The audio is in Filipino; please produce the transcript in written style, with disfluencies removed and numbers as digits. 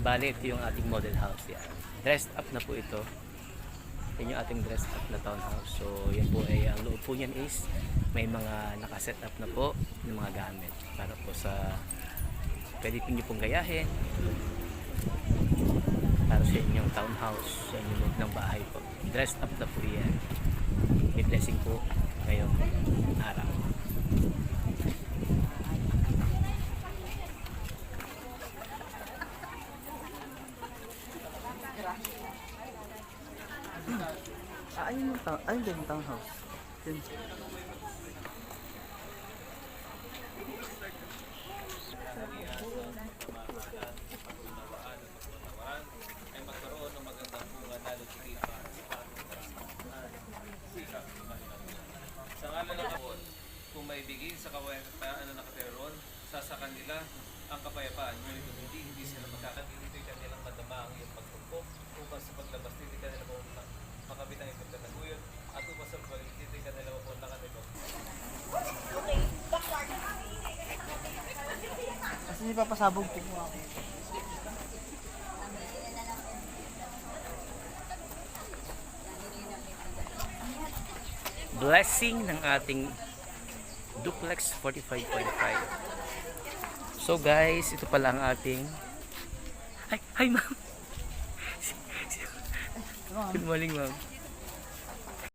Bali, ito yung ating model house. Yan. Dressed up na po ito. Yan yung ating dressed up na townhouse. So, yan po ay ang loob po niyan is may mga nakaset up na po ng mga gamit para po sa pwede po nyo pong gayahin para sa inyong townhouse, sa inyong loob ng bahay po. Dressed up na po yan. May blessing po ngayong araw. Ayun din yung townhouse. Yun. Sa ngalan ng Kapon, kung maibigin sa kawayan na nakatira roon, sa kanila ang kapayapaan, ngunit kung hindi sila magkakatindi kanilang madama ang iyong pagtungkok, upang sa paglabas hindi kanila makamit ang iyong pagkataguyod, at upang sa pagbalik hindi kanila mapunta kanila. Kasi hindi pa pasabog po mo ako. Blessing ng ating duplex 45.5. So guys, ito pala ang ating hi ma'am. Good morning ma'am.